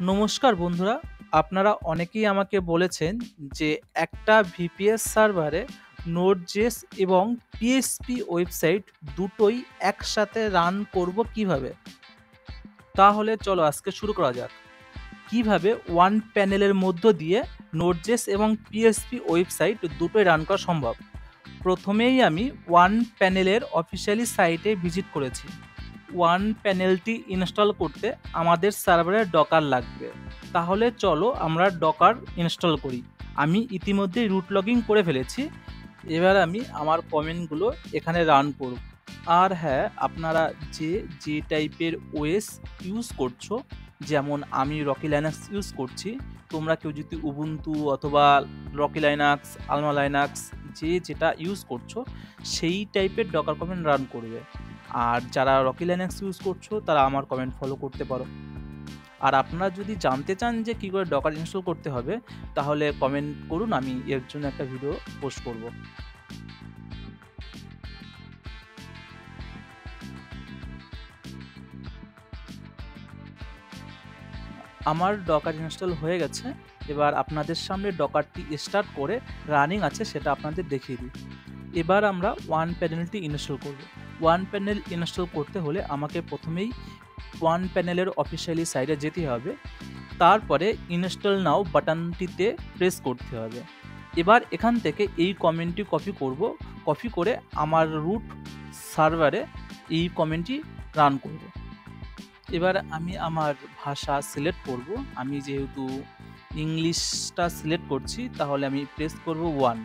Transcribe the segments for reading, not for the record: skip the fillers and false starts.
নমস্কার বন্ধুরা, আপনারা অনেকেই আমাকে বলেছেন যে একটা ভিপিএস সার্ভারে নোড.জেএস এবং পিএইচপি ওয়েবসাইট দুটোই একসাথে রান করব কিভাবে? তাহলে চলো আজকে শুরু করা যাক। কিভাবে ওয়ান প্যানেলের মধ্য দিয়ে নোড.জেএস এবং পিএইচপি ওয়েবসাইট দুটোই রান করা সম্ভব। প্রথমেই আমি ওয়ান প্যানেলের অফিসিয়ালি সাইটে ভিজিট করেছি। ওয়ান প্যানেলটি ইনস্টল করতে আমাদের সার্ভারে ডকার লাগবে। তাহলে চলো আমরা ডকার ইনস্টল করি। আমি ইতিমধ্যেই রুট লগইন করে ফেলেছি। এবার আমি আমার কমেন্টগুলো এখানে রান করব। আর হ্যাঁ, আপনারা যে টাইপের ওএস ইউজ করছো, যেমন আমি রকি লাইনাক্স ইউজ করছি, তোমরা কেউ যদি উবুন্টু অথবা রকি লাইনাক্স, আলমা লাইনাক্স যেটা ইউজ করছো সেই টাইপের ডকার কমেন্ট রান করবে। আর যারা রকি লাইনাক্স ইউজ করছো তারা আমার কমেন্ট ফলো করতে পারো। আর আপনারা যদি জানতে চান যে কী করে ডকার ইনস্টল করতে হবে, তাহলে কমেন্ট করুন, আমি এর জন্য একটা ভিডিও পোস্ট করব। আমার ডকার ইনস্টল হয়ে গেছে। এবার আপনাদের সামনে ডকারটি স্টার্ট করে রানিং আছে সেটা আপনাদের দেখিয়ে দিই। এবার আমরা ওয়ান প্যানেলটি ইনস্টল করব। ওয়ান প্যানেল ইনস্টল করতে হলে আমাকে প্রথমেই ওয়ান প্যানেলের অফিসিয়ালি সাইটে যেতে হবে। তারপরে ইনস্টল নাও বাটনটিতে প্রেস করতে হবে। এবার এখান থেকে এই কমেন্টটি কপি করে আমার রুট সার্ভারে এই কমেন্টটি রান করব। এবার আমি আমার ভাষা সিলেক্ট করব। আমি যেহেতু ইংলিশটা সিলেক্ট করছি, তাহলে আমি প্রেস করব 1।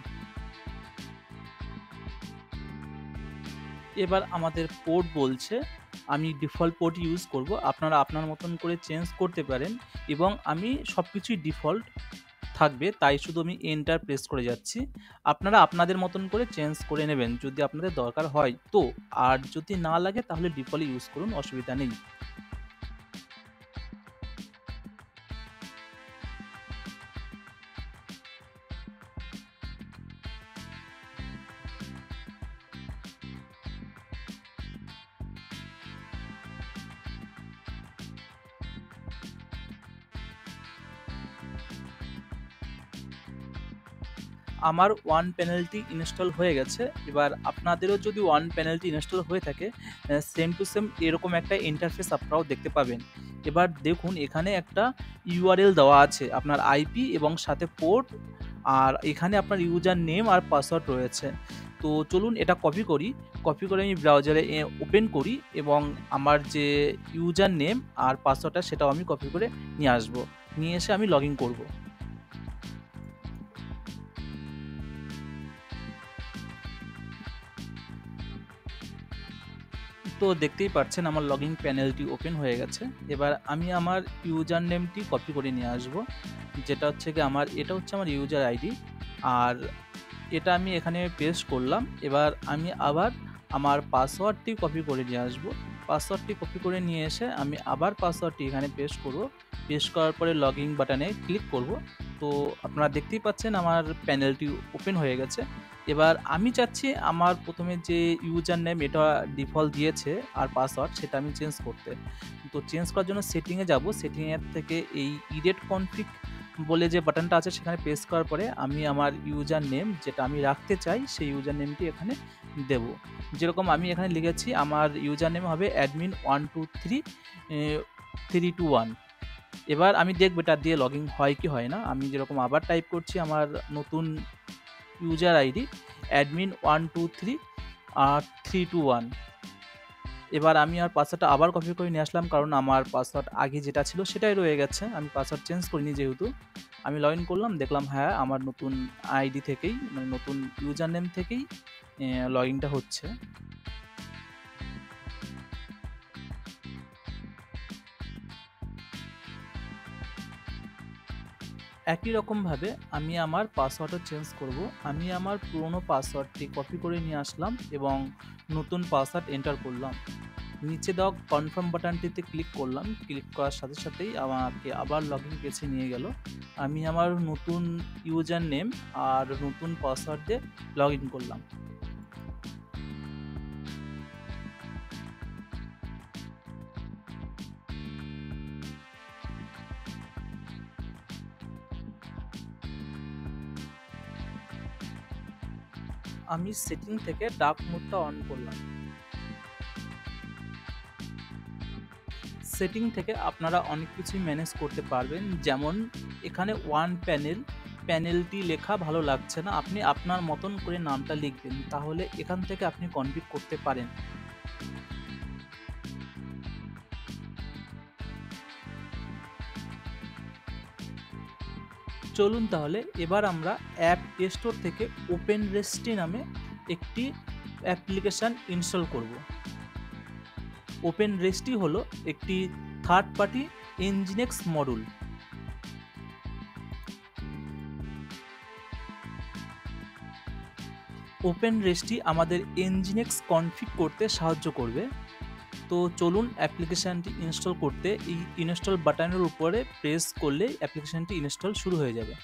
এবার আমাদের পোর্ট বলছে, আমি ডিফল্ট পোর্ট ইউজ করব। আপনারা আপনার মতন করে চেঞ্জ করতে পারেন এবং আমি সব কিছুই ডিফল্ট থাকবে, তাই শুধু আমি এন্টার প্রেস করে যাচ্ছি। আপনারা আপনাদের মতন করে চেঞ্জ করে নেবেন যদি আপনাদের দরকার হয় তো। আর যদি না লাগে তাহলে ডিফল্ট ইউজ করুন, অসুবিধা নেই। আমার ওয়ান প্যানেলটি ইনস্টল হয়ে গেছে। এবার আপনাদেরও যদি ওয়ান প্যানেলটি ইনস্টল হয়ে থাকে, সেম টু সেম এরকম একটা ইন্টারফেস আপনারাও দেখতে পাবেন। এবার দেখুন এখানে একটা ইউআরএল দেওয়া আছে, আপনার আইপি এবং সাথে পোর্ট, আর এখানে আপনার ইউজার নেম আর পাসওয়ার্ড রয়েছে। তো চলুন এটা কপি করে আমি ব্রাউজারে ওপেন করি এবং আমার যে ইউজার নেম আর পাসওয়ার্ডটা সেটাও আমি কপি করে নিয়ে এসে আমি লগ ইন করবো। তো দেখতেই পাচ্ছেন আমার লগইন প্যানেলটি ওপেন হয়ে গেছে। এবার আমি আমার ইউজার নেমটি কপি করে নিয়ে আসব, যেটা হচ্ছে কি এটা হচ্ছে আমার ইউজার আইডি। আর এটা আমি এখানে পেস্ট করলাম। এবার আমি আবার আমার পাসওয়ার্ডটি কপি করে নিয়ে আসব। পাসওয়ার্ডটি কপি করে নিয়ে এসে আমি আবার পাসওয়ার্ডটি এখানে পেস্ট করব। পেস্ট করার পরে লগইন বাটনে ক্লিক করব। তো আপনারা দেখতেই পাচ্ছেন আমার প্যানেলটি ওপেন হয়ে গেছে। এবার আমি চাচ্ছি আমার প্রথমে যে ইউজার নেম এটা ডিফল্ট দিয়েছে আর পাসওয়ার্ড সেটা আমি চেঞ্জ করতে। তো চেঞ্জ করার জন্য সেটিংয়ে যাব। সেটিংয়ের থেকে এই ইডিট কনফিগ বলে যে বাটনটা আছে সেখানে প্রেস করার পরে আমি আমার ইউজার নেম যেটা আমি রাখতে চাই সেই ইউজার নেমটি এখানে দেব। যেরকম আমি এখানে লিখেছি আমার ইউজার নেম হবে admin123 321। এবার আমি দেখব এটা দিয়ে লগ ইন হয় কি হয় না। আমি যেরকম আবার টাইপ করছি আমার নতুন ইউজার আইডি admin123 321। এবার আমি আর পাসওয়ার্ডটা আবার কপি করে নিয়ে আসলাম, কারণ আমার পাসওয়ার্ড আগে যেটা ছিল সেটাই রয়ে গেছে, আমি পাসওয়ার্ড চেঞ্জ করিনি যেহেতু। আমি লগ ইন করলাম, দেখলাম হ্যাঁ আমার নতুন আইডি থেকেই, মানে নতুন ইউজার নেম থেকেই লগ ইনটা হচ্ছে। একই রকমভাবে আমি আমার পাসওয়ার্ডও চেঞ্জ করব। আমি আমার পুরনো পাসওয়ার্ডটি কপি করে নিয়ে আসলাম এবং নতুন পাসওয়ার্ড এন্টার করলাম। নিচে দেওয়া কনফার্ম বাটনটিতে ক্লিক করলাম। ক্লিক করার সাথে সাথেই আমাকে আবার লগ ইন পেজে নিয়ে গেল। আমি আমার নতুন ইউজার নেম আর নতুন পাসওয়ার্ড দিয়ে লগ ইন করলাম। আমি সেটিং থেকে ডার্ক মোডটা অন করলাম। সেটিং থেকে আপনারা অনেক কিছুই ম্যানেজ করতে পারবেন, যেমন এখানে ওয়ান প্যানেলটি লেখা ভালো লাগছে না, আপনি আপনার মতন করে নামটা লিখবেন, তাহলে এখান থেকে আপনি কনফিগ করতে পারেন। চলুন তাহলে এবার আমরা অ্যাপ স্টোর থেকে ওপেনরেস্টি নামে একটি অ্যাপ্লিকেশান ইনস্টল করব। ওপেনরেস্টি হলো একটি থার্ড পার্টি এনজিনিক্স মডুল। ওপেনরেস্টি আমাদের এনজিনিক্স কনফিগ করতে সাহায্য করবে। তো চলুন অ্যাপ্লিকেশানটি ইনস্টল করতে এই ইনস্টল বাটনের উপরে প্রেস করলে অ্যাপ্লিকেশানটি ইনস্টল শুরু হয়ে যাবে।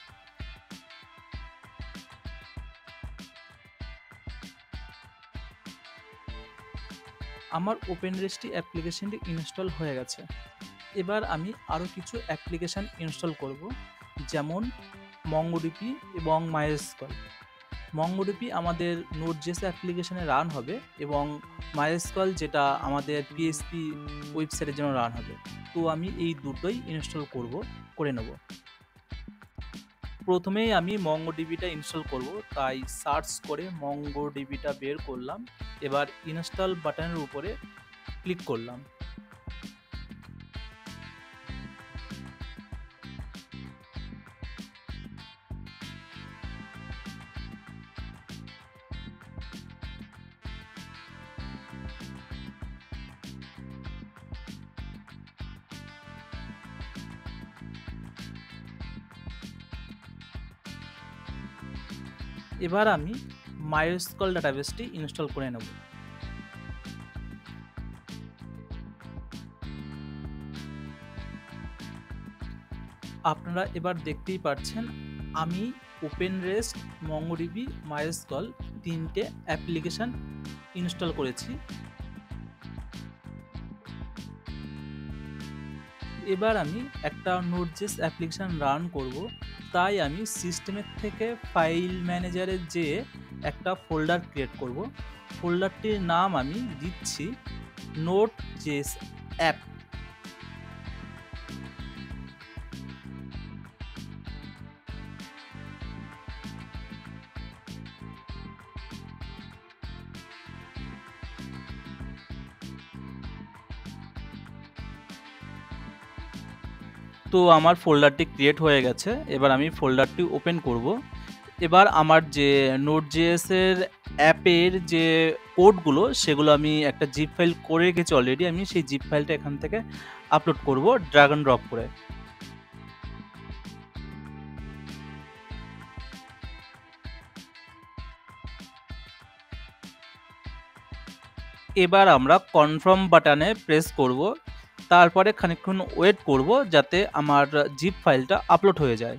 আমার ওপেনরেস্টি অ্যাপ্লিকেশানটি ইনস্টল হয়ে গেছে। এবার আমি আরও কিছু অ্যাপ্লিকেশান ইনস্টল করব, যেমন মঙ্গোডিবি এবং মাইএসকিউএল। মঙ্গোডিবি আমাদের নোড.জেএস অ্যাপ্লিকেশানে রান হবে এবং মাইএসকিউএল যেটা আমাদের পিএইচপি ওয়েবসাইটের জন্য রান হবে। তো আমি এই দুটোই ইনস্টল করে নেব। প্রথমেই আমি মঙ্গোডিবিটা ইনস্টল করব, তাই সার্চ করে মঙ্গোডিবিটা বের করলাম। এবার ইনস্টল বাটনের উপরে ক্লিক করলাম। এবার আমি মাইএসকিউএল ডাটাবেসটি ইনস্টল করে নেব। আপনারা এবার দেখতেই পাচ্ছেন আমি ওপেনরেস্ট, মঙ্গোডিবি, মাইএসকিউএল তিনটে অ্যাপ্লিকেশান ইনস্টল করেছি। এবার আমি একটা নোড.জেএস অ্যাপ্লিকেশান রান করব, তাই আমি সিস্টেমের থেকে ফাইল ম্যানেজারে যেয়ে একটা ফোল্ডার ক্রিয়েট করব। ফোল্ডারটির নাম আমি দিচ্ছি নোড.জেএস অ্যাপ। তো আমার ফোল্ডারটি ক্রিয়েট হয়ে গেছে। এবার আমি ফোল্ডারটি ওপেন করব। এবার আমার যে নোড.জেএস এর অ্যাপের যে কোডগুলো সেগুলো আমি একটা জিপ ফাইল করে রেখেছি অলরেডি। আমি সেই জিপ ফাইলটা এখান থেকে আপলোড করব ড্র্যাগ অ্যান্ড ড্রপ করে। এবার আমরা কনফার্ম বাটনে প্রেস করব, তারপরে খানিকক্ষণ ওয়েট করব যাতে আমার জিপ ফাইলটা আপলোড হয়ে যায়।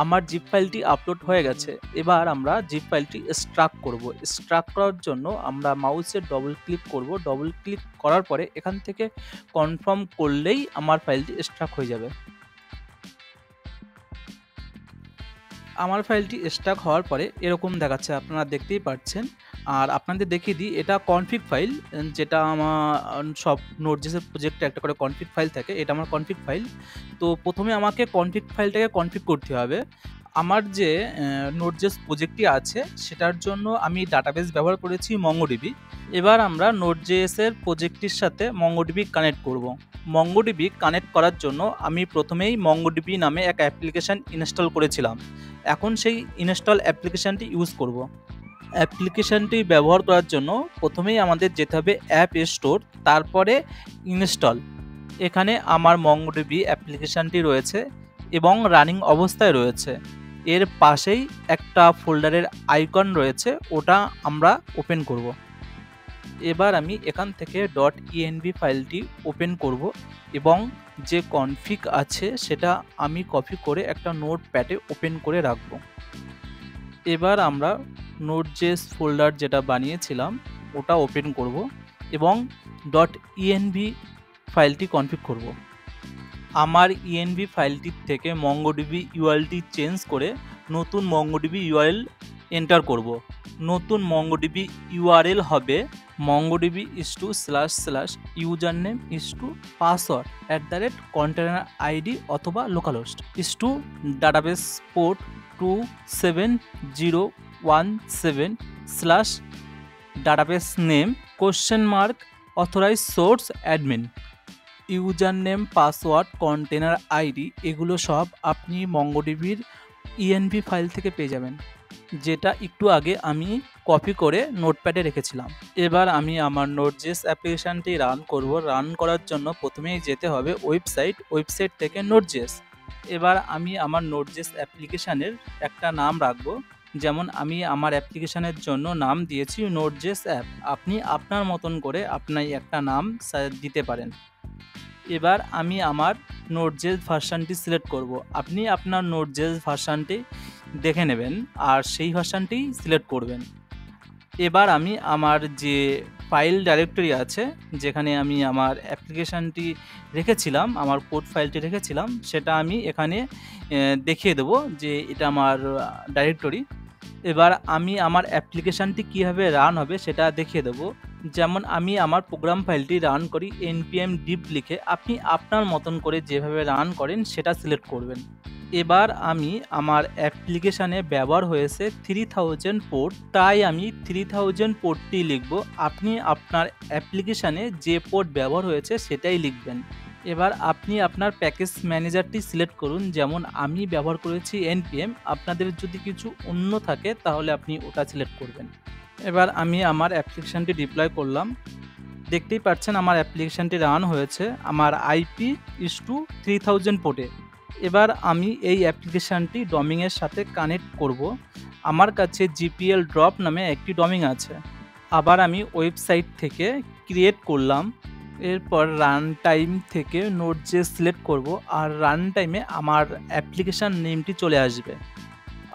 আমার জিপ ফাইলটি আপলোড হয়ে গেছে। এবার আমরা জিপ ফাইলটি এক্সট্রাক্ট করব। এক্সট্রাক্ট করার জন্য আমরা মাউসে ডবল ক্লিক করব। ডবল ক্লিক করার পরে এখান থেকে কনফার্ম করলেই আমার ফাইলটি এক্সট্রাক্ট হয়ে যাবে। আমার ফাইলটি এক্সট্রাক্ট হওয়ার পরে এরকম দেখাচ্ছে, আপনারা দেখতেই পাচ্ছেন। আর আপনাদের দেখিয়ে দিই, এটা কনফিগ ফাইল, যেটা আমার সব নোড.জেএস প্রজেক্টে একটা করে কনফিগ ফাইল থাকে। এটা আমার কনফিগ ফাইল। তো প্রথমে আমাকে কনফিগ ফাইলটাকে কনফিগ করতে হবে। আমার যে নোড.জেএস প্রজেক্টটি আছে সেটার জন্য আমি ডাটাবেস ব্যবহার করেছি মঙ্গোডিবি। এবার আমরা নোড.জেএস এর প্রজেক্টটির সাথে মঙ্গোডিবি কানেক্ট করব। মঙ্গোডিবি কানেক্ট করার জন্য আমি প্রথমেই মঙ্গোডিবি নামে এক অ্যাপ্লিকেশান ইনস্টল করেছিলাম। এখন সেই ইনস্টল অ্যাপ্লিকেশানটি ইউজ করব। অ্যাপ্লিকেশানটি ব্যবহার করার জন্য প্রথমেই আমাদের যেতে হবে অ্যাপ স্টোর, তারপরে ইনস্টল। এখানে আমার মঙ্গোডিবি অ্যাপ্লিকেশানটি রয়েছে এবং রানিং অবস্থায় রয়েছে। এর পাশেই একটা ফোল্ডারের আইকন রয়েছে, ওটা আমরা ওপেন করব। এবার আমি এখান থেকে .env ফাইলটি ওপেন করব এবং যে কনফিগ আছে সেটা আমি কপি করে একটা নোটপ্যাডে ওপেন করে রাখব। এবার আমরা নোড.জেএস ফোল্ডার যেটা বানিয়েছিলাম ওটা ওপেন করব। এবং .env ফাইলটি কনফিগ করব। আমার env ফাইলটির থেকে MongoDB URLটি চেঞ্জ করে নতুন MongoDB URL এন্টার করব। নতুন MongoDB URL হবে mongodb_username_password@container id অথবা localhost database port 27017 /database name authorized source admin user name, password, container ID এগুলো সব আপনি MongoDBর env ফাইল থেকে পেয়ে যাবেন, যেটা একটু আগে আমি কপি করে নোটপ্যাডে রেখেছিলাম। এবার আমি আমার Node.js অ্যাপ্লিকেশানটি রান করব। রান করার জন্য প্রথমেই যেতে হবে ওয়েবসাইট থেকে Node.js। এবার আমি আমার Node.js অ্যাপ্লিকেশানের একটা নাম রাখবো, যেমন আমি আমার অ্যাপ্লিকেশানের জন্য নাম দিয়েছি Node.js অ্যাপ। আপনি আপনার মতন করে আপনি একটা নাম দিতে পারেন। এবার আমি আমার Node.js ভার্সানটি সিলেক্ট করব। আপনি আপনার Node.js ভার্সানটি দেখে নেবেন আর সেই ভার্সানটি সিলেক্ট করবেন। এবার আমি আমার যে ফাইল ডাইরেক্টরি আছে, যেখানে আমি আমার অ্যাপ্লিকেশানটি রেখেছিলাম, আমার কোড ফাইলটি রেখেছিলাম, সেটা আমি এখানে দেখিয়ে দেবো যে এটা আমার ডাইরেক্টরি। এবার আমি আমার অ্যাপ্লিকেশানটি কীভাবে রান হবে সেটা দেখিয়ে দেবো। যেমন আমি আমার প্রোগ্রাম ফাইলটি রান করি npm diff লিখে, আপনি আপনার মতন করে যেভাবে রান করেন সেটা সিলেক্ট করবেন। এবার আমি আমার অ্যাপ্লিকেশানে ব্যবহার হয়েছে 3000 পোর্ট, তাই আমি 3000 পোর্টটি লিখব। আপনি আপনার অ্যাপ্লিকেশানে যে পোর্ট ব্যবহার হয়েছে সেটাই লিখবেন। এবার আপনি আপনার প্যাকেজ ম্যানেজারটি সিলেক্ট করুন, যেমন আমি ব্যবহার করেছি npm। আপনাদের যদি কিছু অন্য থাকে তাহলে আপনি ওটা সিলেক্ট করবেন। এবার আমি আমার অ্যাপ্লিকেশানটি ডিপ্লয় করলাম। দেখতেই পাচ্ছেন আমার অ্যাপ্লিকেশানটি রান হয়েছে আমার IP is to 3000 পোর্টে। এবার আমি এই অ্যাপ্লিকেশানটি ডমিংয়ের সাথে কানেক্ট করব। আমার কাছে GPL ড্রপ নামে একটি ডমিং আছে। আবার আমি ওয়েবসাইট থেকে ক্রিয়েট করলাম। এরপর রান টাইম থেকে Node.js সিলেক্ট করব আর রান টাইমে আমার অ্যাপ্লিকেশান নেমটি চলে আসবে।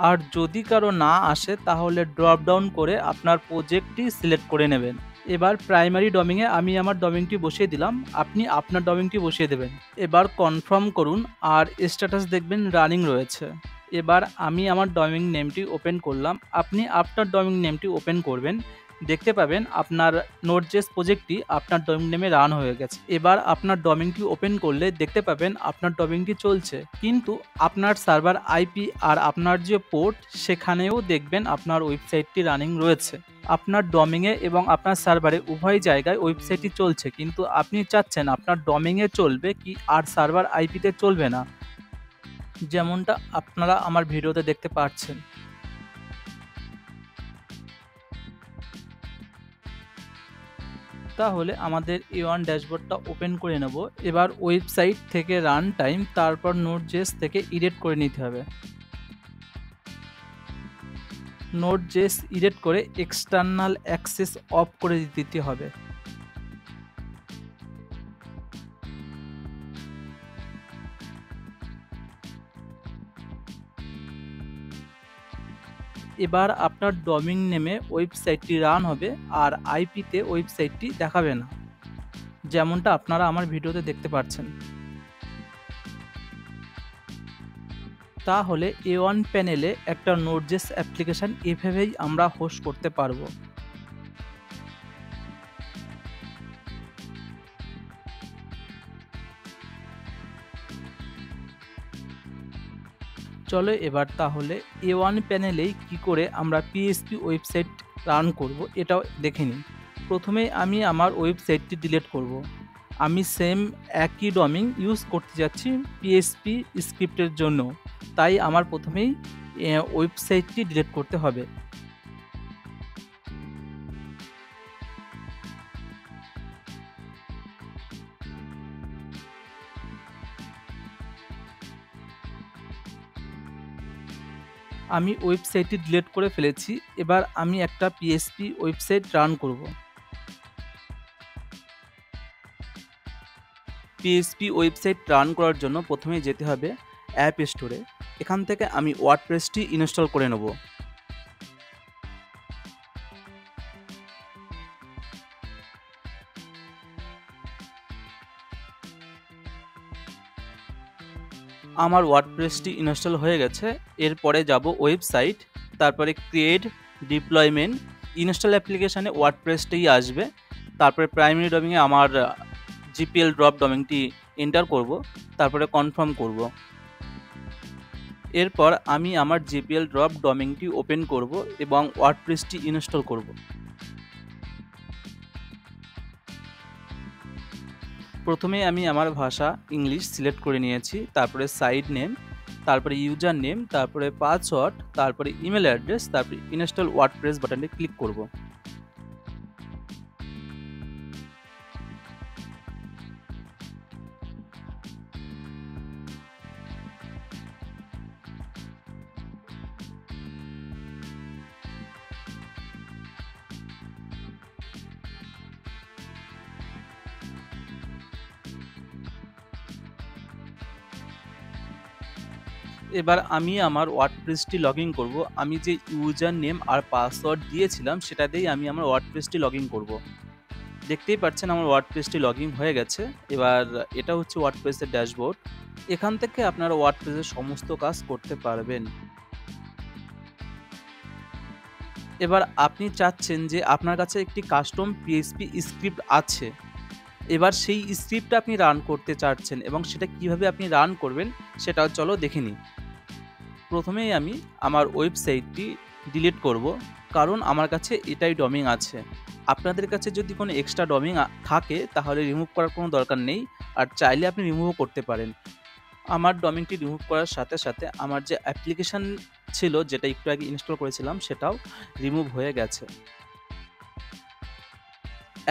আর যদি কারো না আসে তাহলে ড্রপ ডাউন করে আপনার প্রজেক্টটি সিলেক্ট করে নেবেন। এবার প্রাইমারি ডমিংয়ে আমি আমার ডমিংটি বসিয়ে দিলাম, আপনি আপনার ডমিংটি বসিয়ে দেবেন। এবার কনফার্ম করুন আর স্ট্যাটাস দেখবেন রানিং রয়েছে। এবার আমি আমার ডমিং নেমটি ওপেন করলাম, আপনি আপনার ডমিং নেমটি ওপেন করবেন। দেখতে পাবেন আপনার Node.js প্রজেক্টটি আপনার ডমিং নেমে রান হয়ে গেছে। এবার আপনার ডমিংটি ওপেন করলে দেখতে পাবেন আপনার ডমিংটি চলছে, কিন্তু আপনার সার্ভার IP আর আপনার যে পোর্ট সেখানেও দেখবেন আপনার ওয়েবসাইটটি রানিং রয়েছে। আপনার ডমিংয়ে এবং আপনার সার্ভারে উভয় জায়গায় ওয়েবসাইটটি চলছে, কিন্তু আপনি চাচ্ছেন আপনার ডমিংয়ে চলবে কি আর সার্ভার IPতে চলবে না, যেমনটা আপনারা আমার ভিডিওতে দেখতে পাচ্ছেন। তাহলে আমাদের A1 ড্যাশবোর্ডটা ওপেন করে নেব। এবার ওয়েবসাইট থেকে রান টাইম, তারপর Node.js থেকে এডিট করে নিতে হবে। Node.js এডিট করে এক্সটার্নাল অ্যাক্সেস অফ করে দিতে হবে। এবার আপনার ডমিং নেমে ওয়েবসাইটটি রান হবে আর IPতে ওয়েবসাইটটি দেখাবে না, যেমনটা আপনারা আমার ভিডিওতে দেখতে পাচ্ছেন। তাহলে A1 প্যানেলে একটা Node.js অ্যাপ্লিকেশান এভাবেই আমরা হোস্ট করতে পারবো। চলো এবার তাহলে A1 প্যানেলেই কি করে আমরা PHP ওয়েবসাইট রান করব এটাও দেখে নিই। প্রথমে আমি আমার ওয়েবসাইটটি ডিলিট করব। আমি সেম একই ডমিং ইউজ করতে যাচ্ছি PHP স্ক্রিপ্টের জন্য, তাই আমার প্রথমেই ওয়েবসাইটটি ডিলিট করতে হবে। আমি ওয়েবসাইটটি ডিলিট করে ফেলেছি। এবার আমি একটা PHP ওয়েবসাইট রান করব। PHP ওয়েবসাইট রান করার জন্য প্রথমে যেতে হবে অ্যাপ স্টোরে। এখান থেকে আমি ওয়ার্ডপ্রেসটি ইনস্টল করে নেব। আমার ওয়ার্ডপ্রেসটি ইনস্টল হয়ে গেছে। এরপরে যাব ওয়েবসাইট, তারপরে ক্রিয়েট, ডিপ্লয়মেন্ট, ইনস্টল অ্যাপ্লিকেশানে ওয়ার্ডপ্রেসটাই আসবে। তারপরে প্রাইমারি ডোমেইনে আমার জিপিএল ড্রপ ডোমেইনটি এন্টার করব, তারপরে কনফার্ম করব। এরপর আমি আমার জিপিএল ড্রপ ডোমেইনটি ওপেন করব এবং ওয়ার্ডপ্রেসটি ইনস্টল করব। প্রথমে আমি আমার ভাষা ইংলিশ সিলেক্ট করে নিয়েছি, তারপরে সাইট নেম, তারপরে ইউজার নেম, তারপরে পাসওয়ার্ড, তারপরে ইমেল অ্যাড্রেস, তারপরে ইনস্টল ওয়ার্ডপ্রেস বাটনে ক্লিক করব। এবার আমি আমার ওয়ার্ডপ্রেসটি লগ ইন করবো। আমি যে ইউজার নেম আর পাসওয়ার্ড দিয়েছিলাম সেটা দিয়েই আমি আমার ওয়ার্ডপ্রেসটি লগ ইন করবো। দেখতেই পাচ্ছেন আমার ওয়ার্ডপ্রেসটি লগ ইন হয়ে গেছে। এবার এটা হচ্ছে ওয়ার্ডপ্রেসের ড্যাশবোর্ড। এখান থেকে আপনারা ওয়ার্ডপ্রেসের সমস্ত কাজ করতে পারবেন। এবার আপনি চাচ্ছেন যে আপনার কাছে একটি কাস্টম পিএইচপি স্ক্রিপ্ট আছে। এবার সেই স্ক্রিপ্টটা আপনি রান করতে চাচ্ছেন এবং সেটা কিভাবে আপনি রান করবেন সেটাও চলো দেখে নিই। প্রথমেই আমি আমার ওয়েবসাইটটি ডিলিট করব, কারণ আমার কাছে এটাই ডোমেইন আছে। আপনাদের কাছে যদি কোনো এক্সট্রা ডোমেইন থাকে তাহলে রিমুভ করার কোনো দরকার নেই, আর চাইলে আপনি রিমুভও করতে পারেন। আমার ডোমেইনটি রিমুভ করার সাথে সাথে আমার যে অ্যাপ্লিকেশান ছিল যেটা একটু আগে ইনস্টল করেছিলাম সেটাও রিমুভ হয়ে গেছে।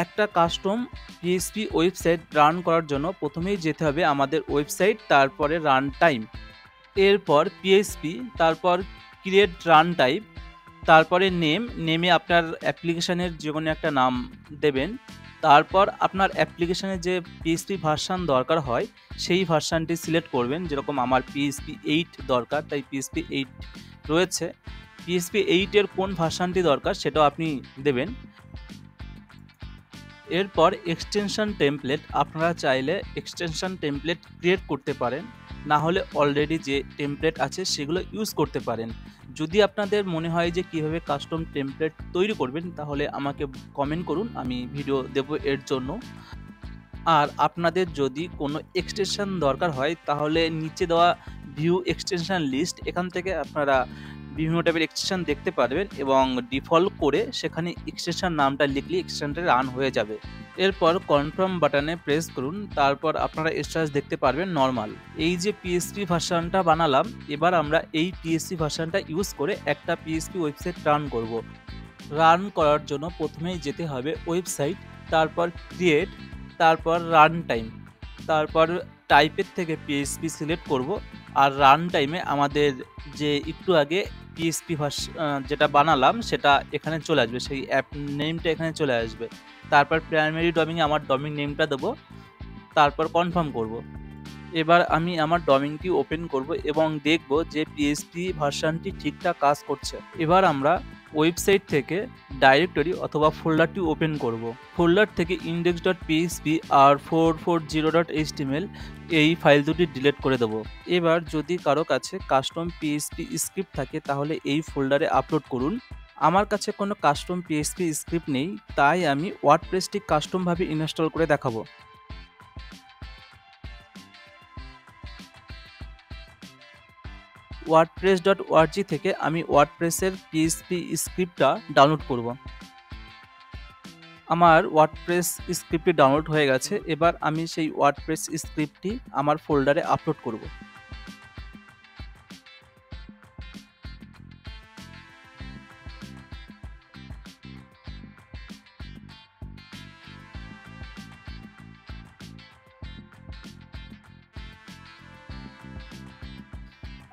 একটা কাস্টম পিএইচপি ওয়েবসাইট রান করার জন্য প্রথমেই যেতে হবে আমাদের ওয়েবসাইট, তারপরে রান টাইম, এরপর পিএইচপি, তারপর ক্রিয়েট রান টাইপ, তারপরে নেমে আপনার অ্যাপ্লিকেশানের যে কোনো একটা নাম দেবেন। তারপর আপনার অ্যাপ্লিকেশানের যে পিএইচপি ভার্সান দরকার হয় সেই ভার্সানটি সিলেক্ট করবেন। যেরকম আমার পিএইচপি 8 দরকার, তাই পিএইচপি 8 রয়েছে। পিএইচপি 8 এর কোন ভার্সানটি দরকার সেটাও আপনি দেবেন। এরপর এক্সটেনশন টেমপ্লেট, আপনারা চাইলে এক্সটেনশন টেমপ্লেট ক্রিয়েট করতে পারেন, না হলে অলরেডি যে টেমপ্লেট আছে সেগুলো ইউজ করতে পারেন। যদি আপনাদের মনে হয় যে কিভাবে কাস্টম টেমপ্লেট তৈরি করবেন তাহলে আমাকে কমেন্ট করুন, আমি ভিডিও দেব এর জন্য। আর আপনাদের যদি কোনো এক্সটেনশন দরকার হয় তাহলে নিচে দেওয়া ভিউ এক্সটেনশন লিস্ট, এখান থেকে আপনারা বিভিন্ন টাইপের এক্সটেনশন দেখতে পারবেন এবং ডিফল্ট করে সেখানে এক্সটেনশন নামটা লিখলে এক্সটেনশনটা রান হয়ে যাবে। এরপর কনফার্ম বাটনে প্রেস করুন, তারপর আপনারা স্ট্যাটাস দেখতে পারবেন নরমাল। এই যে পিএইচপি ভার্সানটা বানালাম, এবার আমরা এই পিএইচপি ভার্সানটা ইউজ করে একটা পিএইচপি ওয়েবসাইট রান করব। রান করার জন্য প্রথমেই যেতে হবে ওয়েবসাইট, তারপর ক্রিয়েট, তারপর রান টাইম, তারপর টাইপের থেকে পিএইচপি সিলেক্ট করব। আর রান টাইমে আমাদের যে একটু আগে পিএইচপি যেটা বানালাম সেটা এখানে চলে আসবে, সেই অ্যাপ নেমটা এখানে চলে আসবে। তারপর প্রাইমারি ডোমেইনে আমার ডোমেইন নেমটা দেবো, তারপর কনফার্ম করব। এবার আমি আমার ডোমেইনটি ওপেন করব এবং দেখব যে পিএইচপি ভার্সানটি ঠিকঠাক কাজ করছে। এবার আমরা ওয়েবসাইট থেকে ডাইরেক্টরি অথবা ফোল্ডারটি ওপেন করব। ফোল্ডার থেকে index.php আর 440.html এই ফাইল দুটি ডিলিট করে দেবো। এবার যদি কারো কাছে কাস্টম পিএইচপি স্ক্রিপ্ট থাকে তাহলে এই ফোল্ডারে আপলোড করুন। আমার কাছে কোনো কাস্টম পিএইচপি স্ক্রিপ্ট নেই, তাই আমি ওয়ার্ডপ্রেসটি কাস্টমভাবে ইনস্টল করে দেখাবো। wordpress.org থেকে আমি ওয়ার্ডপ্রেসের পিএইচপি স্ক্রিপ্টটা ডাউনলোড করব। আমার ওয়ার্ডপ্রেস স্ক্রিপ্টটি ডাউনলোড হয়ে গেছে। এবার আমি সেই ওয়ার্ডপ্রেস স্ক্রিপ্টটি আমার ফোল্ডারে আপলোড করব।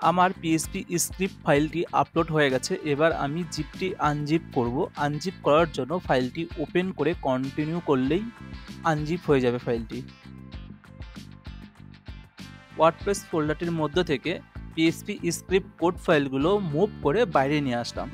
আমার পিএইচপি স্ক্রিপ্ট ফাইলটি আপলোড হয়ে গেছে। এবার আমি জিপটি আনজিপ করব। আনজিপ করার জন্য ফাইলটি ওপেন করে কন্টিনিউ করলেই আনজিপ হয়ে যাবে ফাইলটি। ওয়ার্ডপ্রেস ফোল্ডারটির মধ্য থেকে পিএইচপি স্ক্রিপ্ট কোড ফাইলগুলো মুভ করে বাইরে নিয়ে আসলাম।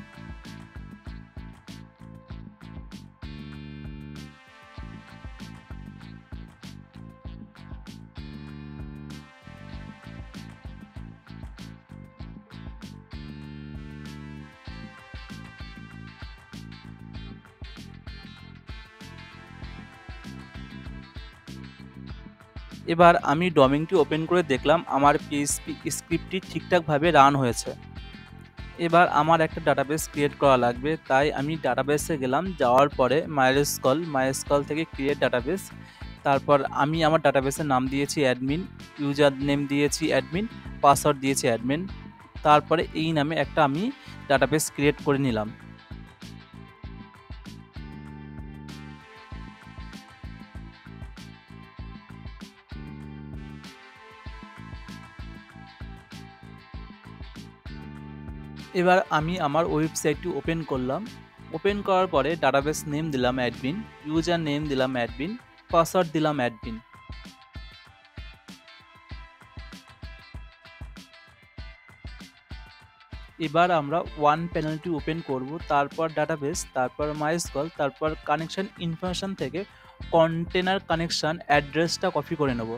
এবার আমি ডোমেইনটি ওপেন করে দেখলাম আমার পিএইচপি স্ক্রিপ্টটি ঠিকঠাকভাবে রান হয়েছে। এবার আমার একটা ডাটাবেস ক্রিয়েট করা লাগবে, তাই আমি ডাটাবেসে গেলাম। যাওয়ার পরে মাইস্কল থেকে ক্রিয়েট ডাটাবেস। তারপর আমি আমার ডাটাবেসের নাম দিয়েছি অ্যাডমিন, ইউজার নেম দিয়েছি অ্যাডমিন, পাসওয়ার্ড দিয়েছি অ্যাডমিন। তারপরে এই নামে একটা আমি ডাটাবেস ক্রিয়েট করে নিলাম। এবার আমি আমার ওয়েবসাইটটি ওপেন করলাম। ওপেন করার পরে ডাটাবেস নেম দিলাম অ্যাডমিন, ইউজার নেম দিলাম অ্যাডমিন, পাসওয়ার্ড দিলাম অ্যাডমিন। এবার আমরা ওয়ান প্যানেলটি ওপেন করব, তারপর ডাটাবেস, তারপর মাইস্কল, তারপর কানেকশন ইনফরমেশন থেকে কন্টেনার কানেকশন অ্যাড্রেসটা কপি করে নেব।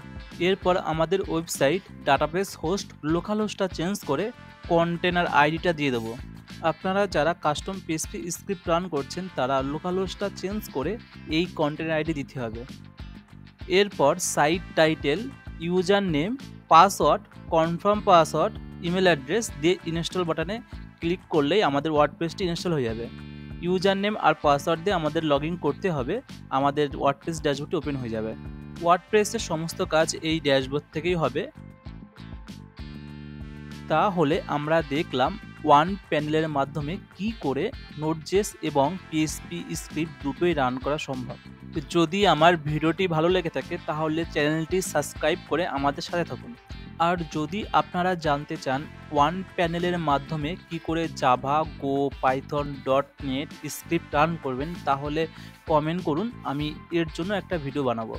এরপর আমাদের ওয়েবসাইট ডাটাবেস হোস্ট লোকাল হোস্টটা চেঞ্জ করে কন্টেনার আইডিটা দিয়ে দেবো। আপনারা যারা কাস্টম পিএইচপি স্ক্রিপ্ট রান করছেন তারা লোকাল হোস্টটা চেঞ্জ করে এই কন্টেনার আইডি দিতে হবে। এরপর site title, user name, password, confirm password, email address দিয়ে ইনস্টল বাটনে ক্লিক করলেই আমাদের ওয়ার্ডপ্রেসটি ইনস্টল হয়ে যাবে। ইউজার নেম আর পাসওয়ার্ড দিয়ে আমাদের লগ ইন করতে হবে, আমাদের ওয়ার্ডপ্রেস ড্যাশবোর্ডটি ওপেন হয়ে যাবে। ওয়ার্ডপ্রেসের সমস্ত কাজ এই ড্যাশবোর্ড থেকেই হবে। তাহলে আমরা দেখলাম ওয়ান প্যানেলের মাধ্যমে কি করে নোড.জেএস এবং পিএইচপি স্ক্রিপ্ট দুটোই রান করা সম্ভব। যদি আমার ভিডিওটি ভালো লেগে থাকে তাহলে চ্যানেলটি সাবস্ক্রাইব করে আমাদের সাথে থাকুন। আর যদি আপনারা জানতে চান ওয়ান প্যানেলের মাধ্যমে কি করে জাভা, গো, পাইথন, .NET স্ক্রিপ্ট রান করবেন তাহলে কমেন্ট করুন, আমি এর জন্য একটা ভিডিও বানাবো।